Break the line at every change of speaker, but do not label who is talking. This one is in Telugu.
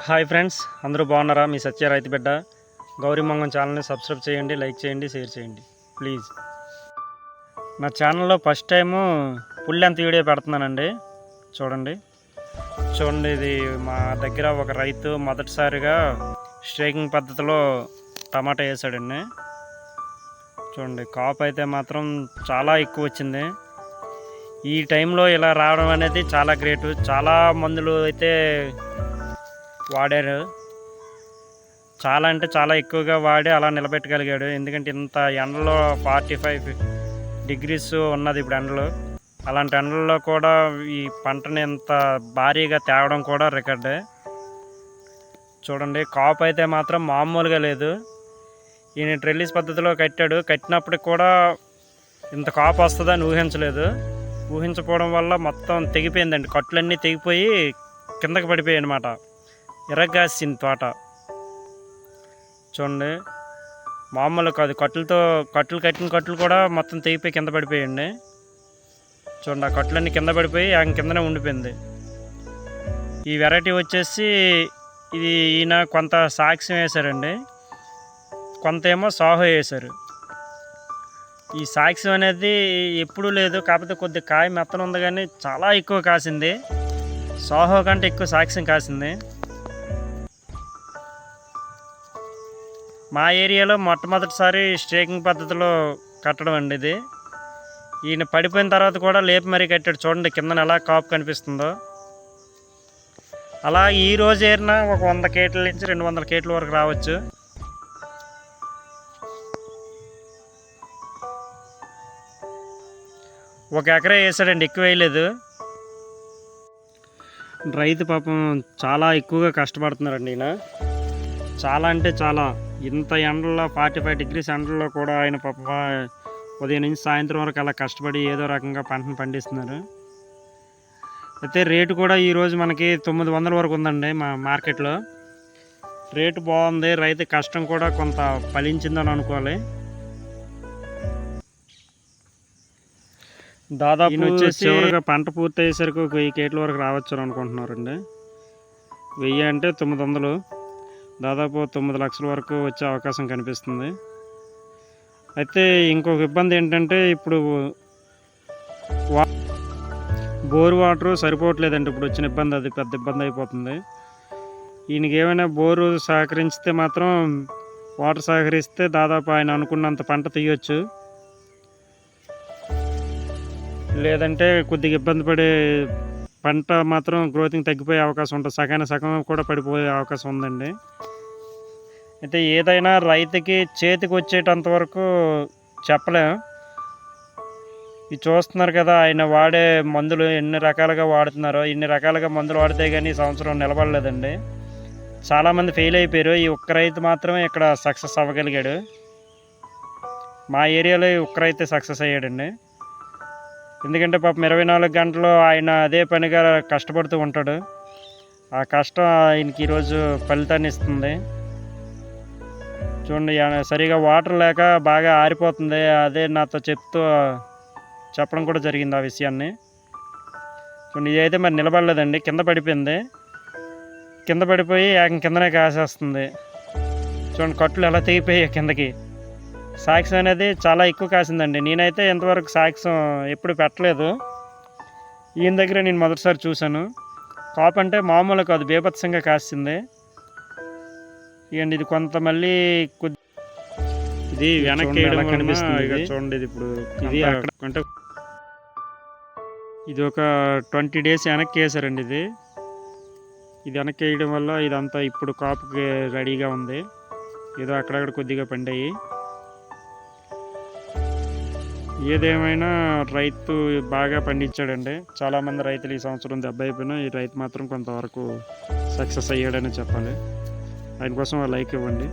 హాయ్ ఫ్రెండ్స్, అందరూ బాగున్నారా? మీ సత్య రైతు బిడ్డ గౌరీమంగం ఛానల్ని సబ్స్క్రైబ్ చేయండి, లైక్ చేయండి, షేర్ చేయండి ప్లీజ్. నా ఛానల్లో first time full length video పెడుతున్నానండి. చూడండి, ఇది మా దగ్గర ఒక రైతు మొదటిసారిగా స్ట్రైకింగ్ పద్ధతిలో టమాటా వేసాడండి. చూడండి, కాపు అయితే మాత్రం చాలా ఎక్కువ వచ్చింది. ఈ టైంలో ఇలా రావడం అనేది చాలా గ్రేటు. చాలా మందులు అయితే వాడారు, చాలా అంటే చాలా ఎక్కువగా వాడి అలా నిలబెట్టగలిగాడు. ఎందుకంటే ఇంత ఎండలో 45 డిగ్రీస్ ఉన్నది ఇప్పుడు ఎండలు. అలాంటి ఎండల్లో కూడా ఈ పంటని ఇంత భారీగా తేవడం కూడా రికార్డే. చూడండి, కాపు అయితే మాత్రం మామూలుగా లేదు. ఈయన ట్రెల్లిస్ పద్ధతిలో కట్టినప్పటికి కూడా ఇంత కాపు వస్తుందని ఊహించకపోవడం వల్ల మొత్తం తెగిపోయిందండి. కట్లన్నీ తెగిపోయి కిందకి పడిపోయాయి అన్నమాట. ఎర్రగాసింది తోట. చూడండి, మామూలు కాదు, కట్టిన కట్లు కూడా మొత్తం తెగిపోయి కింద పడిపోయండి. చూడండి, ఆ కట్లన్నీ కింద పడిపోయి ఆయన కిందనే ఉండిపోయింది. ఈ వెరైటీ వచ్చేసి ఈయన కొంత సాక్ష్యం వేశారండి, కొంత ఏమో సాహో వేశారు. ఈ సాక్ష్యం అనేది ఎప్పుడూ లేదు, కాకపోతే కొద్ది కాయ మెత్తన ఉంది, కానీ చాలా ఎక్కువ కాసింది. సాహో కంటే ఎక్కువ సాక్ష్యం కాసింది. మా ఏరియాలో మొట్టమొదటిసారి స్ట్రైకింగ్ పద్ధతిలో కట్టడం అండి ఇది. ఈయన పడిపోయిన తర్వాత కూడా లేపి మరీ కట్టాడు. చూడండి, కిందన ఎలా కాపు కనిపిస్తుందో. అలా ఈరోజు ఏరినా ఒక 100 కేట్ల నుంచి 200 కేట్ల వరకు రావచ్చు. ఒక ఎకరా వేసాడండి, ఎక్కువ వేయలేదు. రైతు పాపం చాలా ఎక్కువగా కష్టపడుతున్నారండి ఈయన. చాలా అంటే చాలా, ఇంత ఎండల్లో 45 డిగ్రీస్ ఎండల్లో కూడా ఆయన పాప ఉదయం నుంచి సాయంత్రం వరకు అలా కష్టపడి ఏదో రకంగా పంటను పండిస్తున్నారు. అయితే రేటు కూడా ఈరోజు మనకి 900 వరకు ఉందండి మా మార్కెట్లో. రేటు బాగుంది, రైతు కష్టం కూడా కొంత ఫలించిందని అనుకోవాలి. దాదాపు వచ్చేసి చివరిగా పంట పూర్తి అయ్యేసరికి ఒక 1000 కేట్ల వరకు రావచ్చు అని అనుకుంటున్నారండి. 1000 అంటే 900, దాదాపు 9 లక్షల వరకు వచ్చే అవకాశం కనిపిస్తుంది. అయితే ఇంకొక ఇబ్బంది ఏంటంటే, ఇప్పుడు బోరు వాటరు సరిపోవట్లేదండి. ఇప్పుడు వచ్చిన ఇబ్బంది అది పెద్ద ఇబ్బంది అయిపోతుంది. ఈయనకి ఏమైనా బోరు సహకరిస్తే మాత్రం, వాటర్ సహకరిస్తే దాదాపు ఆయన అనుకున్నంత పంట తీయొచ్చు. లేదంటే కొద్దిగా ఇబ్బంది పడే పంట మాత్రం గ్రోతింగ్ తగ్గిపోయే అవకాశం ఉంటుంది. సగం కూడా పడిపోయే అవకాశం ఉందండి. అయితే ఏదైనా రైతుకి చేతికి వచ్చేటంత వరకు చెప్పలేం. ఇది చూస్తున్నారు కదా, ఆయన వాడే మందులు ఎన్ని రకాలుగా వాడుతున్నారో. ఇన్ని రకాలుగా మందులు వాడితే కానీ సంవత్సరం నిలబడలేదండి. చాలామంది ఫెయిల్ అయిపోయారు. ఈ ఒక్క రైతు మాత్రమే ఇక్కడ సక్సెస్ అవ్వగలిగాడు. మా ఏరియాలో ఈ ఒక్క రైతే సక్సెస్ అయ్యాడండి. ఎందుకంటే పాపం 24 గంటలు ఆయన అదే పనిగా కష్టపడుతూ ఉంటాడు. ఆ కష్టం ఆయనకి ఈరోజు ఫలితాన్ని ఇస్తుంది. చూడండి, సరిగా వాటర్ లేక బాగా ఆరిపోతుంది. అదే నాతో చెప్పడం కూడా జరిగింది ఆ విషయాన్ని. చూడండి, ఇదైతే మరి నిలబడలేదండి, కింద పడిపోయింది. కింద పడిపోయి కిందనే కాసేస్తుంది. చూడండి, కట్లు ఎలా తెగిపోయాయి కిందకి. సాక్ష్యం అనేది చాలా ఎక్కువ కాసిందండి. నేనైతే ఇంతవరకు సాక్ష్యం ఎప్పుడు పెట్టలేదు. ఈయన దగ్గర నేను మొదటిసారి చూశాను. కాపు అంటే మామూలు కాదు, బీభత్సంగా కాసింది. ఇవ్వండి, ఇది కొంత మళ్ళీ ఇది వెనక్కి కనిపిస్తుంది. చూడండి, ఇది ఇప్పుడు ఇది అంటే ఇది ఒక 20 డేస్ వెనక్కి వేసారండి. ఇది వెనక్కి వేయడం వల్ల ఇదంతా ఇప్పుడు కాపుకి రెడీగా ఉంది. ఏదో అక్కడక్కడ కొద్దిగా పండాయి. ఏదేమైనా రైతు బాగా పండించాడండి. చాలామంది రైతులు ఈ సంవత్సరం దెబ్బ అయిపోయినా, ఈ రైతు మాత్రం కొంతవరకు సక్సెస్ అయ్యాడని చెప్పాలి. ఆయన కోసం లైక్ ఇవ్వండి.